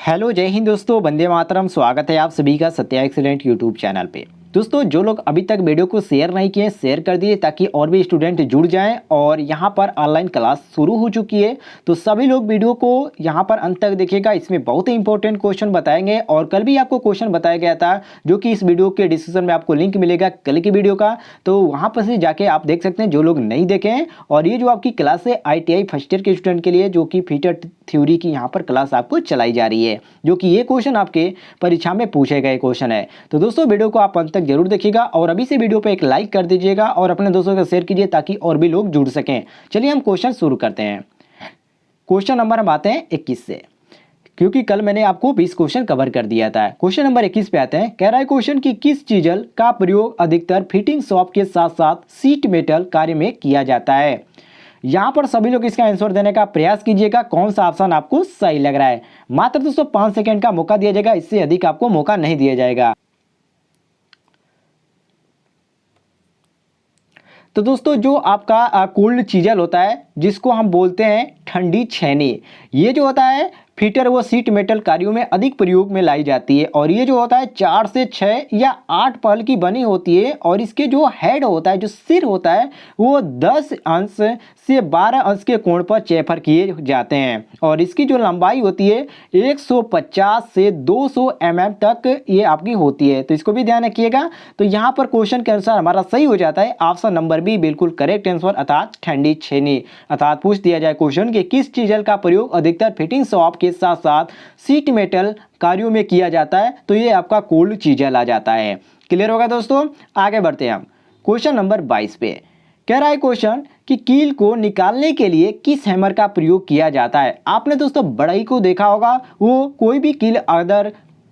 Hello जय हिंद दोस्तों, वंदे मातरम। स्वागत है आप सभी का सत्या एक्सीलेंट यूट्यूब चैनल पे। दोस्तों, जो लोग अभी तक वीडियो को शेयर नहीं किए शेयर कर दिए ताकि और भी स्टूडेंट जुड़ जाएं। और यहाँ पर ऑनलाइन क्लास शुरू हो चुकी है तो सभी लोग वीडियो को यहाँ पर अंत तक देखिएगा। इसमें बहुत ही इंपॉर्टेंट क्वेश्चन बताएंगे और कल भी आपको क्वेश्चन बताया गया था जो कि इस वीडियो के डिस्क्रिप्शन में आपको लिंक मिलेगा कल की वीडियो का, तो वहाँ पर से जाके आप देख सकते हैं जो लोग नहीं देखे हैं। और ये जो आपकी क्लास है ITI फर्स्ट ईयर के स्टूडेंट के लिए, जो कि फीचर थ्योरी की यहाँ पर क्लास आपको चलाई जा रही है, जो कि ये क्वेश्चन आपके परीक्षा में पूछे गए क्वेश्चन है। तो दोस्तों, वीडियो को आप अंत तक जरूर देखिएगा और अभी से वीडियो पे एक लाइक कर दीजिएगा और अपने दोस्तों को शेयर कीजिए ताकि और भी लोग जुड़ सकें। चलिए हम क्वेश्चन शुरू करते हैं। क्वेश्चन नंबर हम आते हैं 21 से, क्योंकि कल मैंने आपको 20 क्वेश्चन कवर कर दिया था। क्वेश्चन नंबर 21 पे आते हैं। कह रहा है क्वेश्चन कि किस चीजल का प्रयोग अधिकतर फिटिंग शॉप के साथ साथ सीट मेटल कार्य में किया जाता है। यहां पर सभी लोग इसका आंसर देने का प्रयास कीजिएगा, कौन सा ऑप्शन आपको सही लग रहा है। मात्र दोस्तों 5 सेकंड का मौका दिया जाएगा, इससे अधिक आपको मौका नहीं दिया जाएगा। तो दोस्तों, जो आपका कोल्ड चीजल होता है जिसको हम बोलते हैं ठंडी छेनी, ये जो होता है फीटर वो सीट मेटल कार्यों में अधिक प्रयोग में लाई जाती है। और ये जो होता है 4 से 6 या 8 पल की बनी होती है और इसके जो हेड होता है, जो सिर होता है, वो 10 अंश से 12 अंश के कोण पर चेफर किए जाते हैं। और इसकी जो लंबाई होती है 150 से 200 mm तक ये आपकी होती है। तो इसको भी ध्यान रखिएगा। तो यहाँ पर क्वेश्चन के अनुसार हमारा सही हो जाता है ऑप्शन नंबर बी, बिल्कुल करेक्ट आंसर, अर्थात ठंडी छेनी। अर्थात पूछ दिया जाए क्वेश्चन कि किस चीजल का प्रयोग अधिकतर फिटिंग शॉप के साथ साथ सीट मेटल कार्यों में किया जाता है, तो ये आपका कोल्ड चीजल आ जाता है। क्लियर होगा दोस्तों। आगे बढ़ते हैं हम क्वेश्चन नंबर 22 पे। कह रहा है क्वेश्चन कि कील को निकालने के लिए किस हैमर का प्रयोग किया जाता है। आपने दोस्तों बढ़ई को देखा होगा, वो कोई भी कील अगर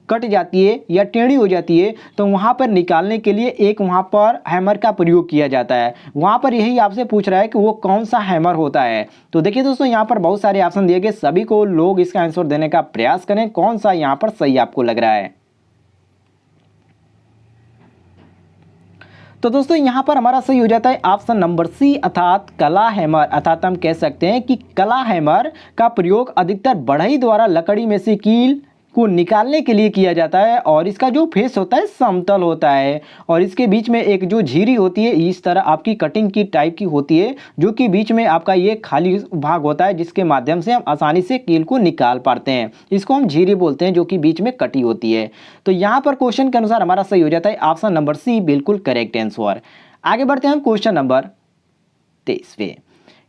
कट जाती है या टेढ़ी हो जाती है तो वहां पर निकालने के लिए एक वहां पर हैमर का प्रयोग किया जाता है। वहां पर यही आपसे पूछ रहा है कि वो कौन सा हैमर होता है। तो देखिए दोस्तों, यहाँ पर बहुत सारे ऑप्शन दिए गए, सभी को लोग इसका आंसर देने का प्रयास करें, कौन सा यहाँ पर सही आपको लग रहा है। तो दोस्तों, यहाँ पर हमारा सही हो जाता है ऑप्शन नंबर सी, अर्थात कला हैमर। अर्थात हम कह सकते हैं कि कला हैमर का प्रयोग अधिकतर बढ़ई द्वारा लकड़ी में से कील को निकालने के लिए किया जाता है। और इसका जो फेस होता है समतल होता है और इसके बीच में एक जो झिरी होती है इस तरह आपकी कटिंग की टाइप की होती है, जो कि बीच में आपका ये खाली भाग होता है जिसके माध्यम से हम आसानी से कील को निकाल पाते हैं। इसको हम झिरी बोलते हैं, जो कि बीच में कटी होती है। तो यहाँ पर क्वेश्चन के अनुसार हमारा सही हो जाता है ऑप्शन नंबर सी, बिल्कुल करेक्ट आंसर। आगे बढ़ते हैं हम क्वेश्चन नंबर 23 पे।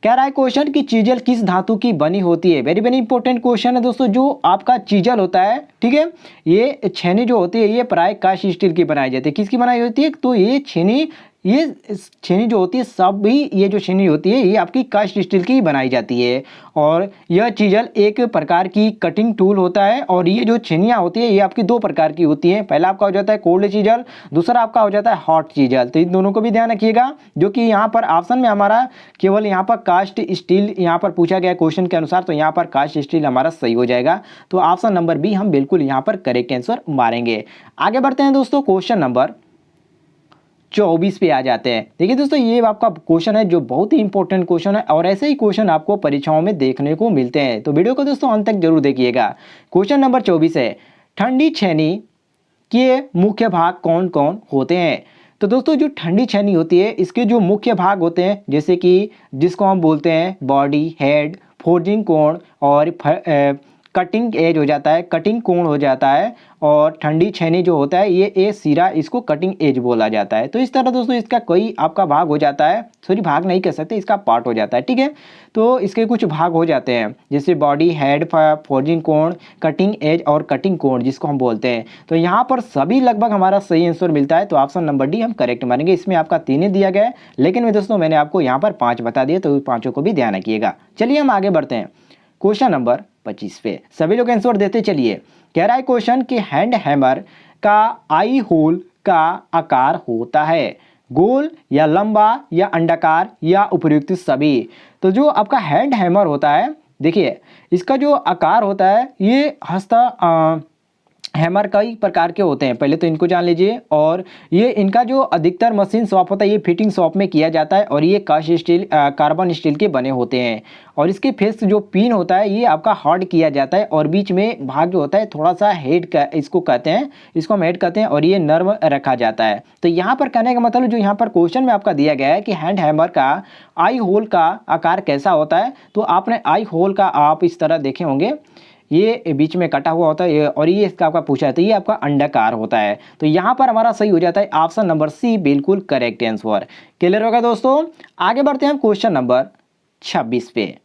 कह रहा है क्वेश्चन कि चीजल किस धातु की बनी होती है। वेरी वेरी इंपॉर्टेंट क्वेश्चन है दोस्तों। जो आपका चीजल होता है, ठीक है, ये छेनी जो होती है ये प्राय कास्ट स्टील की बनाई जाती है। किसकी बनाई होती है? तो ये छेनी जो होती है, सब भी ये जो छेनी होती है ये आपकी कास्ट स्टील की बनाई जाती है। और यह चीजल एक प्रकार की कटिंग टूल होता है। और ये जो छेनियाँ होती है ये आपकी 2 प्रकार की होती हैं। पहला आपका हो जाता है कोल्ड चीजल, दूसरा आपका हो जाता है हॉट चीजल। तो इन दोनों को भी ध्यान रखिएगा, जो कि यहाँ पर ऑप्शन में हमारा केवल यहाँ पर कास्ट स्टील यहाँ पर पूछा गया क्वेश्चन के अनुसार, तो यहाँ पर कास्ट स्टील हमारा सही हो जाएगा। तो ऑप्शन नंबर बी हम बिल्कुल यहाँ पर करेक्ट आंसर मारेंगे। आगे बढ़ते हैं दोस्तों, क्वेश्चन नंबर 24 पे आ जाते हैं। देखिए दोस्तों, ये आपका क्वेश्चन है जो बहुत ही इंपॉर्टेंट क्वेश्चन है और ऐसे ही क्वेश्चन आपको परीक्षाओं में देखने को मिलते हैं। तो वीडियो को दोस्तों अंत तक जरूर देखिएगा। क्वेश्चन नंबर 24 है, ठंडी छेनी के मुख्य भाग कौन कौन होते हैं। तो दोस्तों, जो ठंडी छेनी होती है इसके जो मुख्य भाग होते हैं, जैसे कि जिसको हम बोलते हैं बॉडी, हेड, फोर्जिंग कोण और कटिंग एज हो जाता है, कटिंग कोण हो जाता है। और ठंडी छेनी जो होता है ये ए सिरा, इसको कटिंग एज बोला जाता है। तो इस तरह दोस्तों इसका कोई आपका भाग हो जाता है, सॉरी भाग नहीं कह सकते, इसका पार्ट हो जाता है, ठीक है। तो इसके कुछ भाग हो जाते हैं, जैसे बॉडी, हेड, फोर्जिंग कोण, कटिंग एज और कटिंग कोण जिसको हम बोलते हैं। तो यहाँ पर सभी लगभग हमारा सही आंसर मिलता है। तो ऑप्शन नंबर डी हम करेक्ट मानेंगे। इसमें आपका 3 ही दिया गया है, लेकिन दोस्तों मैंने आपको यहाँ पर 5 बता दिए, तो 5 को भी ध्यान रखिएगा। चलिए हम आगे बढ़ते हैं क्वेश्चन नंबर 25 पे। सभी लोग आंसर देते चलिए। कह रहा है क्वेश्चन कि हैंड हैमर का आई होल का आकार होता है गोल या लंबा या अंडाकार या उपयुक्त सभी। तो जो आपका हैंड हैमर होता है, देखिए इसका जो आकार होता है ये हैमर कई प्रकार के होते हैं, पहले तो इनको जान लीजिए। और ये इनका जो अधिकतर मशीन शॉप होता है ये फिटिंग शॉप में किया जाता है और ये कास्ट स्टील कार्बन स्टील के बने होते हैं। और इसके फेस जो पिन होता है ये आपका हार्ड किया जाता है और बीच में भाग जो होता है थोड़ा सा हेड का इसको कहते हैं, इसको हम हेड कहते हैं और ये नर्म रखा जाता है। तो यहाँ पर कहने का मतलब जो यहाँ पर क्वेश्चन में आपका दिया गया है कि हैंड हैमर का आई होल का आकार कैसा होता है, तो आपने आई होल का आप इस तरह देखे होंगे, ये बीच में कटा हुआ होता है और ये इसका आपका पूछा है तो ये आपका अंडाकार होता है। तो यहाँ पर हमारा सही हो जाता है ऑप्शन नंबर सी बिल्कुल करेक्ट आंसर। क्लियर होगा दोस्तों। आगे बढ़ते हैं क्वेश्चन नंबर 26 पे।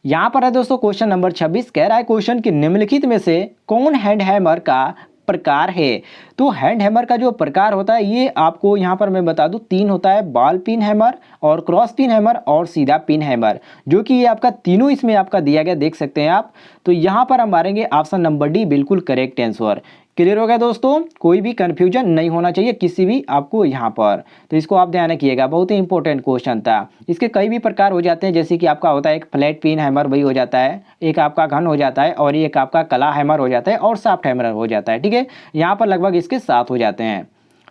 यहाँ पर है दोस्तों क्वेश्चन नंबर 26 कह रहा है क्वेश्चन कि निम्नलिखित में से कौन हैंड हैमर का प्रकार है। तो हैंड हैमर का जो प्रकार होता है ये आपको यहाँ पर मैं बता दूं 3 होता है, बॉल पिन हैमर और क्रॉस पिन हैमर और सीधा पिन हैमर, जो कि ये आपका तीनों इसमें आपका दिया गया देख सकते हैं आप। तो यहाँ पर हम मारेंगे ऑप्शन नंबर डी बिल्कुल करेक्ट आंसर। क्लियर हो गया दोस्तों, कोई भी कंफ्यूजन नहीं होना चाहिए किसी भी आपको यहाँ पर, तो इसको आप ध्यान रखिएगा, बहुत ही इंपॉर्टेंट क्वेश्चन था। इसके कई भी प्रकार हो जाते हैं, जैसे कि आपका होता है एक फ्लैट पिन हैमर वही हो जाता है, एक आपका घन हो जाता है और एक आपका कला हैमर हो जाता है और सॉफ्ट हैमर हो जाता है। ठीक है, यहाँ पर लगभग इसके 7 हो जाते हैं।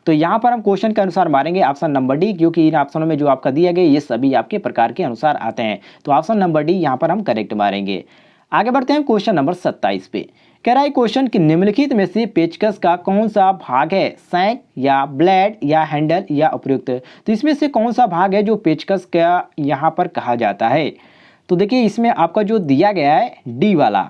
तो यहाँ पर हम क्वेश्चन के अनुसार मारेंगे ऑप्शन नंबर डी, क्योंकि इन ऑप्शनों में जो आपका दिया गया ये सभी आपके प्रकार के अनुसार आते हैं। तो ऑप्शन नंबर डी यहाँ पर हम करेक्ट मारेंगे। आगे बढ़ते हैं क्वेश्चन नंबर 27 पे। कह रहा है क्वेश्चन कि निम्नलिखित में से पेचकस का कौन सा भाग है, सैंक या ब्लेड या हैंडल या उपयुक्त। तो इसमें से कौन सा भाग है जो पेचकस का यहाँ पर कहा जाता है। तो देखिए इसमें आपका जो दिया गया है डी वाला,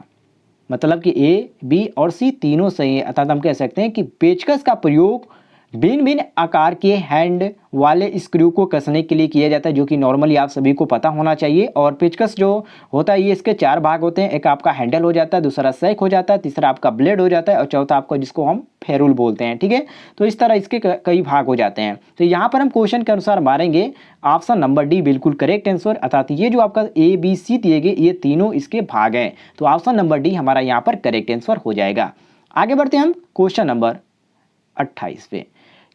मतलब कि ए बी और सी तीनों सही है, अर्थात हम कह सकते हैं कि पेचकस का प्रयोग भिन्न भिन्न आकार के हैंड वाले स्क्रू को कसने के लिए किया जाता है, जो कि नॉर्मली आप सभी को पता होना चाहिए। और पेचकस जो होता है ये इसके 4 भाग होते हैं, एक आपका हैंडल हो जाता है, दूसरा सैक हो जाता है, तीसरा आपका ब्लेड हो जाता है और चौथा आपका जिसको हम फेरुल बोलते हैं। ठीक है, तो इस तरह इसके कई भाग हो जाते हैं। तो यहाँ पर हम क्वेश्चन के अनुसार मारेंगे ऑप्शन नंबर डी बिल्कुल करेक्ट आंसर, अर्थात ये जो आपका ए बी सी दिए गए ये तीनों इसके भाग हैं। तो ऑप्शन नंबर डी हमारा यहाँ पर करेक्ट आंसर हो जाएगा। आगे बढ़ते हैं हम क्वेश्चन नंबर 28 पे।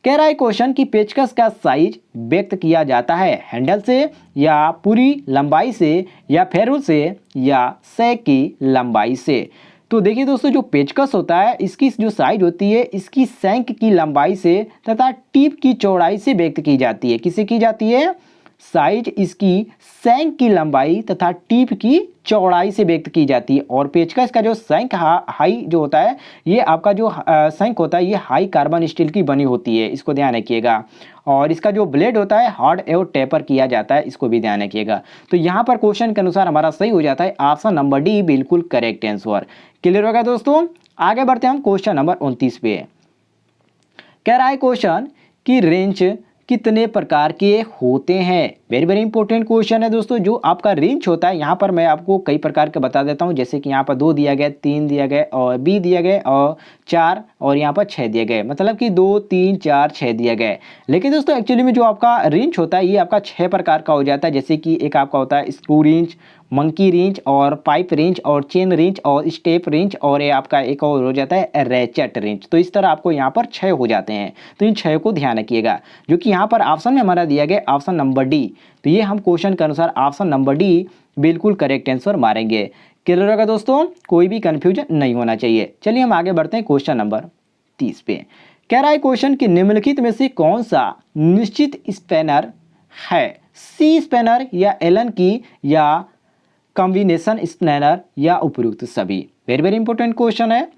कह रहा है क्वेश्चन कि पेचकस का साइज व्यक्त किया जाता है हैंडल से या पूरी लंबाई से या फेरुल से या सैक की लंबाई से। तो देखिए दोस्तों जो पेचकस होता है इसकी जो साइज होती है इसकी सैंक की लंबाई से तथा टिप की चौड़ाई से व्यक्त की जाती है। किससे की जाती है? साइज इसकी सैंक की लंबाई तथा टिप की चौड़ाई से व्यक्त की जाती है। और पेचकस का जो सैंक हाई जो होता है ये आपका जो सैंक होता है ये हाई कार्बन स्टील की बनी होती है, इसको ध्यान रखिएगा। और इसका जो ब्लेड होता है हार्ड एवं टेपर किया जाता है, इसको भी ध्यान रखिएगा। तो यहाँ पर क्वेश्चन के अनुसार हमारा सही हो जाता है ऑप्शन नंबर डी बिल्कुल करेक्ट आंसर। क्लियर होगा दोस्तों। आगे बढ़ते हैं हम क्वेश्चन नंबर 29 पे। कह रहा है क्वेश्चन कि रेंच कितने प्रकार के होते हैं। वेरी वेरी इंपॉर्टेंट क्वेश्चन है दोस्तों। जो आपका रेंच होता है यहाँ पर मैं आपको कई प्रकार के बता देता हूँ, जैसे कि यहाँ पर 2 दिया गया, 3 दिया गया और बी दिया गया और 4 और यहाँ पर 6 दिया गया, मतलब कि 2 3 4 6 दिया गया। लेकिन दोस्तों एक्चुअली में जो आपका रेंच होता है ये आपका 6 प्रकार का हो जाता है, जैसे कि एक आपका होता है स्क्रू रेंच, मंकी रेंच और पाइप रेंच और चेन रेंच और स्टेप रेंच और ये आपका एक और हो जाता है रैचेट रेंच। तो इस तरह आपको यहाँ पर 6 हो जाते हैं। तो इन 6 को ध्यान रखिएगा, जो कि यहाँ पर ऑप्शन में हमारा दिया गया ऑप्शन नंबर डी। तो ये हम क्वेश्चन के अनुसार ऑप्शन नंबर डी बिल्कुल करेक्ट आंसर मारेंगे। क्लियर होगा दोस्तों, कोई भी कंफ्यूजन नहीं होना चाहिए। चलिए हम आगे बढ़ते हैं क्वेश्चन नंबर 30 पे। कह रहा है क्वेश्चन कि निम्नलिखित में से कौन सा निश्चित स्पैनर है, सी स्पैनर या एलन की या कॉम्बिनेशन स्पैनर या उपयुक्त सभी। वेरी वेरी इंपॉर्टेंट क्वेश्चन है।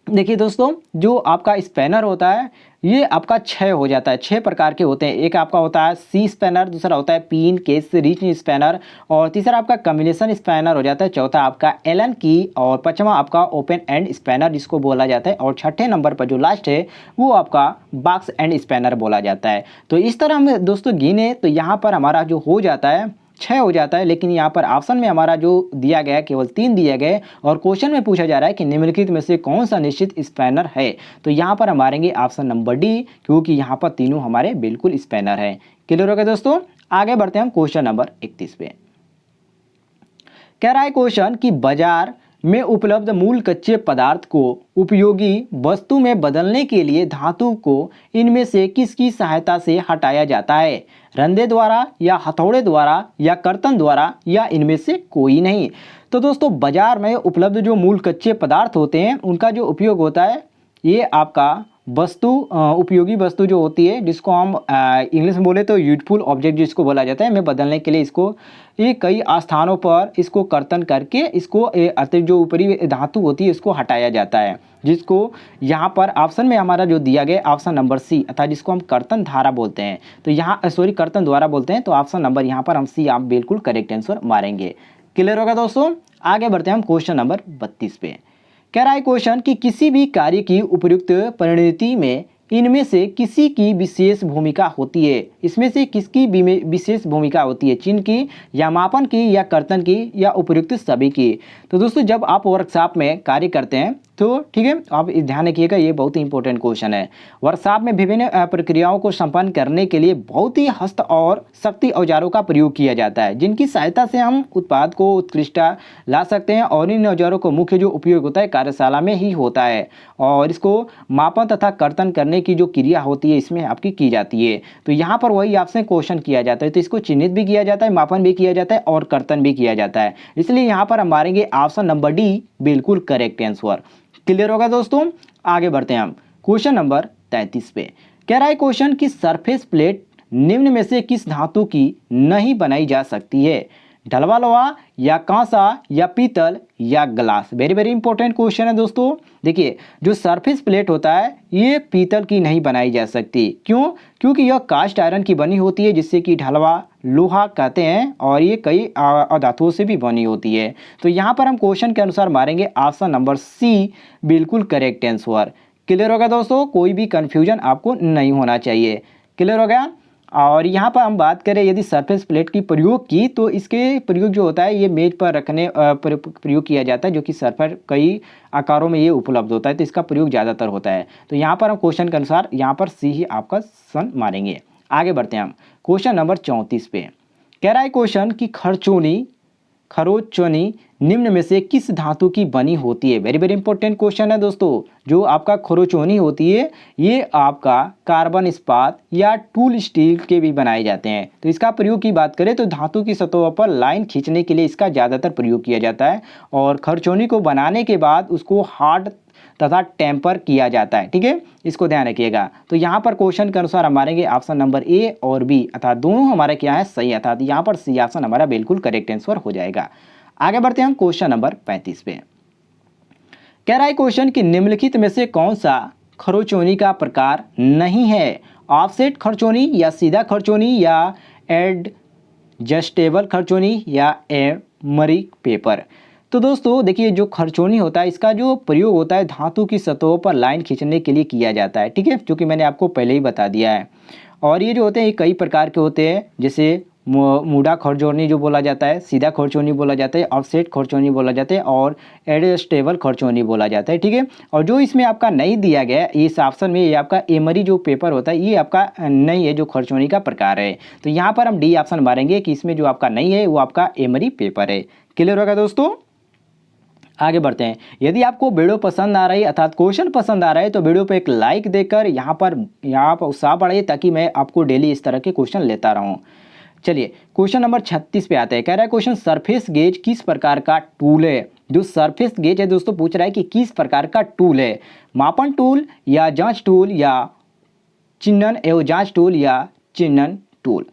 देखिए दोस्तों जो आपका स्पैनर होता है ये आपका 6 हो जाता है, 6 प्रकार के होते हैं। एक आपका होता है सी स्पैनर, दूसरा होता है पिन केस रिच स्पैनर और तीसरा आपका कॉम्बिनेशन स्पैनर हो जाता है, चौथा आपका एलन की और पांचवा आपका ओपन एंड स्पैनर जिसको बोला जाता है और छठे नंबर पर जो लास्ट है वो आपका बॉक्स एंड स्पैनर बोला जाता है। तो इस तरह हम दोस्तों गिने तो यहाँ पर हमारा जो हो जाता है 6 हो जाता है, लेकिन यहाँ पर ऑप्शन में हमारा जो दिया गया केवल 3 दिया गए और क्वेश्चन में पूछा जा रहा है कि निम्नलिखित में से कौन सा निश्चित स्पैनर है। तो यहाँ पर हम मारेंगे ऑप्शन नंबर डी, क्योंकि यहाँ पर तीनों हमारे बिल्कुल स्पैनर है। क्लियर हो गया दोस्तों। आगे बढ़ते हैं हम क्वेश्चन नंबर 31 पे। कह रहा है क्वेश्चन कि बाजार में उपलब्ध मूल कच्चे पदार्थ को उपयोगी वस्तु में बदलने के लिए धातु को इनमें से किसकी सहायता से हटाया जाता है, रंधे द्वारा या हथौड़े द्वारा या कर्तन द्वारा या इनमें से कोई नहीं। तो दोस्तों बाजार में उपलब्ध जो मूल कच्चे पदार्थ होते हैं उनका जो उपयोग होता है ये आपका वस्तु उपयोगी वस्तु जो होती है, जिसको हम इंग्लिश में बोले तो यूजफुल ऑब्जेक्ट जिसको बोला जाता है, में बदलने के लिए इसको ये कई स्थानों पर इसको कर्तन करके इसको अतिरिक्त जो ऊपरी धातु होती है इसको हटाया जाता है, जिसको यहाँ पर ऑप्शन में हमारा जो दिया गया ऑप्शन नंबर सी अर्थात जिसको हम कर्तन धारा बोलते हैं, तो यहाँ सॉरी कर्तन द्वारा बोलते हैं, तो ऑप्शन नंबर यहाँ पर हम सी आप बिल्कुल करेक्ट आंसर मारेंगे। क्लियर होगा दोस्तों। आगे बढ़ते हैं हम क्वेश्चन नंबर 32 पे। कह रहा है क्वेश्चन कि किसी भी कार्य की उपयुक्त परिणति में इनमें से किसी की विशेष भूमिका होती है। इसमें से किसकी विशेष भूमिका होती है, चिन्ह की या मापन की या कर्तन की या उपयुक्त सभी की। तो दोस्तों जब आप वर्कशॉप में कार्य करते हैं तो ठीक है, आप ध्यान रखिएगा, ये बहुत ही इंपॉर्टेंट क्वेश्चन है। वर्कशॉप में विभिन्न प्रक्रियाओं को संपन्न करने के लिए बहुत ही हस्त और शक्ति औजारों का प्रयोग किया जाता है, जिनकी सहायता से हम उत्पाद को उत्कृष्ट ला सकते हैं, और इन औजारों को मुख्य जो उपयोग होता है कार्यशाला में ही होता है, और इसको मापन तथा कर्तन करने की जो क्रिया होती है इसमें आपकी की जाती है। तो यहाँ पर वही आपसे क्वेश्चन किया जाता है, तो इसको चिन्हित भी किया जाता है, मापन भी किया जाता है और कर्तन भी किया जाता है, इसलिए यहाँ पर हम मारेंगे ऑप्शन नंबर डी बिल्कुल करेक्ट आंसर। क्लियर होगा दोस्तों। आगे बढ़ते हैं हम क्वेश्चन नंबर 33 पे। कह रहा है क्वेश्चन कि सरफेस प्लेट निम्न में से किस धातु की नहीं बनाई जा सकती है, ढलवा लोहा या कांसा या पीतल या glass. Very very important question है दोस्तों। देखिए जो सरफेस प्लेट होता है ये पीतल की नहीं बनाई जा सकती, क्यों? क्योंकि यह कास्ट आयरन की बनी होती है, जिससे कि ढलवा लोहा कहते हैं, और ये कई धातुओं से भी बनी होती है। तो यहाँ पर हम क्वेश्चन के अनुसार मारेंगे ऑप्शन नंबर सी बिल्कुल करेक्ट आंसर। क्लियर होगा दोस्तों, कोई भी कन्फ्यूजन आपको नहीं होना चाहिए। क्लियर हो गया। और यहाँ पर हम बात करें यदि सरफेस प्लेट की प्रयोग की, तो इसके प्रयोग जो होता है ये मेज पर रखने प्रयोग किया जाता है, जो कि सरफेस कई आकारों में ये उपलब्ध होता है, तो इसका प्रयोग ज़्यादातर होता है। तो यहाँ पर हम क्वेश्चन के अनुसार यहाँ पर सी ही आपका सन मारेंगे। आगे बढ़ते हैं हम क्वेश्चन नंबर 34 पे। कह रहा है क्वेश्चन कि खरोचोनी निम्न में से किस धातु की बनी होती है। वेरी वेरी इंपॉर्टेंट क्वेश्चन है दोस्तों। जो आपका खरोचोनी होती है ये आपका कार्बन इस्पात या टूल स्टील के भी बनाए जाते हैं। तो इसका प्रयोग की बात करें तो धातु की सतहों पर लाइन खींचने के लिए इसका ज़्यादातर प्रयोग किया जाता है, और खरोचोनी को बनाने के बाद उसको हार्ड तथा टेम्पर किया जाता है। ठीक है, इसको ध्यान रखिएगा। तो यहाँ पर क्वेश्चन के अनुसार हम मारेंगे ऑप्शन नंबर ए और बी, अर्थात दोनों हमारे क्या है सही, अर्थात यहाँ पर सी ऑप्शन हमारा बिल्कुल करेक्ट आंसर हो जाएगा। आगे बढ़ते हैं हम क्वेश्चन नंबर 35 पे। कह रहा है क्वेश्चन कि निम्नलिखित में से कौन सा खरोचोनी का प्रकार नहीं है, ऑफसेट खरोचोनी या सीधा खरोचोनी या एडजस्टेबल खरोचोनी या एमरी पेपर। तो दोस्तों देखिए जो खरोचोनी होता है इसका जो प्रयोग होता है धातु की सतहों पर लाइन खींचने के लिए किया जाता है। ठीक है, जो कि मैंने आपको पहले ही बता दिया है। और ये जो होते हैं ये कई प्रकार के होते हैं, जैसे मूडा खरोचोनी जो बोला जाता है, सीधा खरोचोनी बोला जाता है, ऑफसेट खरोचोनी बोला जाता है, और एडजस्टेबल खरोचोनी बोला जाता है। ठीक है, और जो इसमें आपका नहीं दिया गया है इस ऑप्शन में, ये आपका एमरी जो पेपर होता है ये आपका नहीं है जो खरोचोनी का प्रकार है। तो यहाँ पर हम डी ऑप्शन मारेंगे कि इसमें जो आपका नहीं है वो आपका एमरी पेपर है। क्लियर होगा दोस्तों। आगे बढ़ते हैं। यदि आपको वीडियो पसंद आ रही है अर्थात क्वेश्चन पसंद आ रहा है तो वीडियो पे एक लाइक देकर यहाँ पर उत्साह बढ़ाइए, ताकि मैं आपको डेली इस तरह के क्वेश्चन लेता रहूँ। चलिए क्वेश्चन नंबर 36 पे आते हैं। कह रहा है क्वेश्चन सरफेस गेज किस प्रकार का टूल है। जो सरफेस गेज है दोस्तों पूछ रहा है कि किस प्रकार का टूल है, मापन टूल या जांच टूल या चिन्हन एवं जांच टूल या चिन्हन टूल।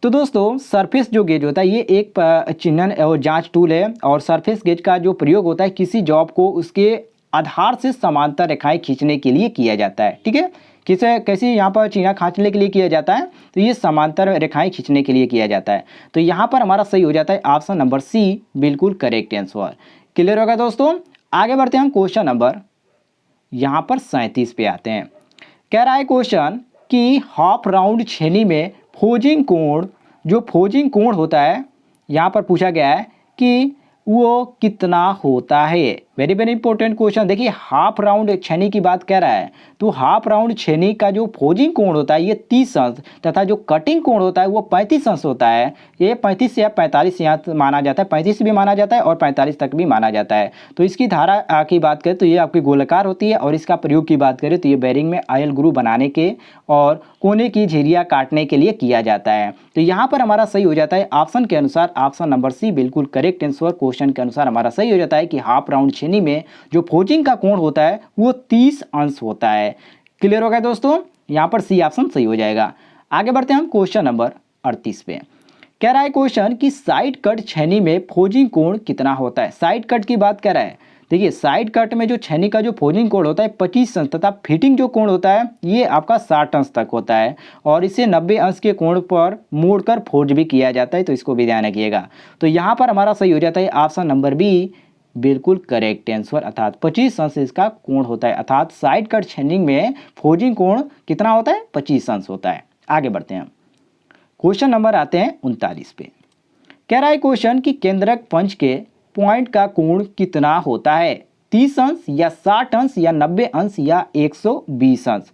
तो दोस्तों सरफेस जो गेज होता है ये एक चिन्हन एवं जांच टूल है, और सरफेस गेज का जो प्रयोग होता है किसी जॉब को उसके आधार से समांतर रेखाएं खींचने के लिए किया जाता है। ठीक है, कैसे यहाँ पर चिन्ह खींचने के लिए किया जाता है, तो ये समांतर रेखाएं खींचने के लिए किया जाता है। तो यहाँ पर हमारा सही हो जाता है ऑप्शन नंबर सी बिल्कुल करेक्ट आंसर। क्लियर होगा दोस्तों। आगे बढ़ते हैं हम क्वेश्चन नंबर यहाँ पर 37 पे आते हैं। कह रहा है क्वेश्चन कि हाफ राउंड छेनी में फोजिंग कोण, जो फोजिंग कोण होता है यहाँ पर पूछा गया है कि वो कितना होता है। Very very important question. देखिए हाफ राउंड छेनी की बात कर रहा है, तो हाफ राउंड छेनी का जो फोजिंग कोण होता है ये 30 अंश तथा जो कटिंग कोण होता है वो 35 अंश होता है। ये 35 या 45 यहाँ माना जाता है, 35 भी माना जाता है और 45 तक भी माना जाता है। तो इसकी धारा की बात करें तो ये आपकी गोलाकार होती है और इसका प्रयोग की बात करें तो ये बेरिंग में ऑयल ग्रूव बनाने के और कोने की झिरियाँ काटने के लिए किया जाता है। तो यहाँ पर हमारा सही हो जाता है ऑप्शन के अनुसार, ऑप्शन नंबर सी बिल्कुल करेक्ट आंसर। क्वेश्चन के अनुसार हमारा सही हो जाता है कि हाफ राउंड छेनी में जो फोजिंग का कोण होता है वो 30 अंश होता है। क्लियर हो गया दोस्तों, यहाँ पर सी ऑप्शन सही हो जाएगा। आगे बढ़ते हैं हम क्वेश्चन नंबर 38 पे। कह रहा है क्वेश्चन कि साइड कट छेनी में फोजिंग कोण कितना होता है। साइड कट की बात कर रहा है। देखिए साइड कट में जो छेनी का जो फोजिंग कोण होता है 25 अंश तथा फिटिंग जो कोण होता है ये आपका 60 अंश तक होता है और इसे 90 अंश के कोण पर मोड़कर फोर्ज भी किया जाता है, तो इसको भी ध्यान रखिएगा। तो यहाँ पर हमारा सही हो जाता है ऑप्शन नंबर बी बिल्कुल करेक्ट आंसर, अर्थात 25 अंश इसका कोण होता है। अर्थात साइड कट छेनिंग में फोजिंग कोण कितना होता है, 25 अंश होता है। आगे बढ़ते हैं, क्वेश्चन नंबर आते हैं 39 पे। कह रहा है क्वेश्चन कि केंद्रक पंच के पॉइंट का कोण कितना होता है, 30 अंश या 60 अंश या 90 अंश या 120 अंश।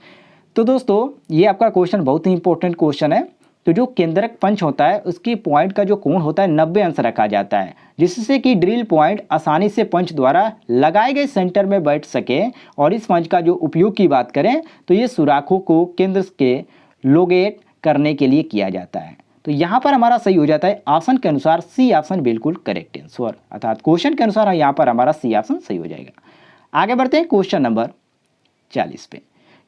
तो दोस्तों ये आपका क्वेश्चन बहुत ही इंपॉर्टेंट क्वेश्चन है। तो जो केंद्रक पंच होता है उसकी पॉइंट का जो कोण होता है 90 अंश रखा जाता है, जिससे कि ड्रिल पॉइंट आसानी से पंच द्वारा लगाए गए सेंटर में बैठ सके। और इस पंच का जो उपयोग की बात करें तो ये सुराखों को केंद्र के लोकेट करने के लिए किया जाता है। तो यहाँ पर हमारा सही हो जाता है ऑप्शन के अनुसार सी ऑप्शन बिल्कुल करेक्ट आंसर, अर्थात क्वेश्चन के अनुसार यहाँ पर हमारा सी ऑप्शन सही हो जाएगा। आगे बढ़ते हैं क्वेश्चन नंबर 40 पे।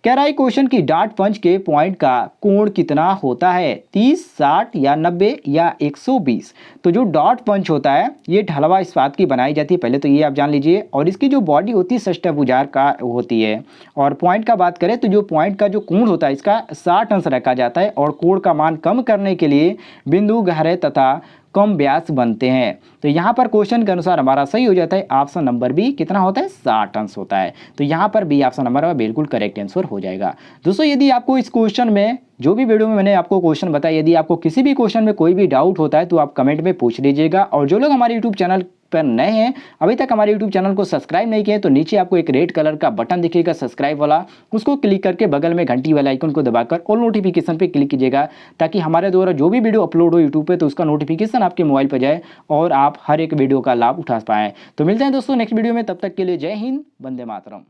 कह रहा है क्वेश्चन की डार्ट पंच के पॉइंट का कोण कितना होता है, 30, 60 या 90 या 120। तो जो डॉट पंच होता है ये ढलवा इस्पात की बनाई जाती है, पहले तो ये आप जान लीजिए। और इसकी जो बॉडी होती है सष्टभुजाकार का होती है। और पॉइंट का बात करें तो जो पॉइंट का जो कोण होता है इसका 60 अंश रखा जाता है और कोण का मान कम करने के लिए बिंदु गहरे तथा कम व्यास बनते हैं। तो यहाँ पर क्वेश्चन के अनुसार हमारा सही हो जाता है ऑप्शन नंबर बी कितना होता है, 60 अंश होता है। तो यहाँ पर बी ऑप्शन नंबर बिल्कुल करेक्ट आंसर हो जाएगा। दोस्तों यदि आपको इस क्वेश्चन में जो भी वीडियो में मैंने आपको क्वेश्चन बताया, यदि आपको किसी भी क्वेश्चन में कोई भी डाउट होता है तो आप कमेंट में पूछ लीजिएगा। और जो लोग हमारे यूट्यूब चैनल पर नए हैं, अभी तक हमारे यूट्यूब चैनल को सब्सक्राइब नहीं किए, तो नीचे आपको एक रेड कलर का बटन दिखेगा सब्सक्राइब वाला, उसको क्लिक करके बगल में घंटी वाले आइकन को दबाकर ऑल नोटिफिकेशन पे क्लिक कीजिएगा, ताकि हमारे द्वारा जो भी वीडियो अपलोड हो यूट्यूब पे तो उसका नोटिफिकेशन आपके मोबाइल पर जाए और आप हर एक वीडियो का लाभ उठा पाएँ। तो मिलते हैं दोस्तों नेक्स्ट वीडियो में, तब तक के लिए जय हिंद, वंदे मातरम।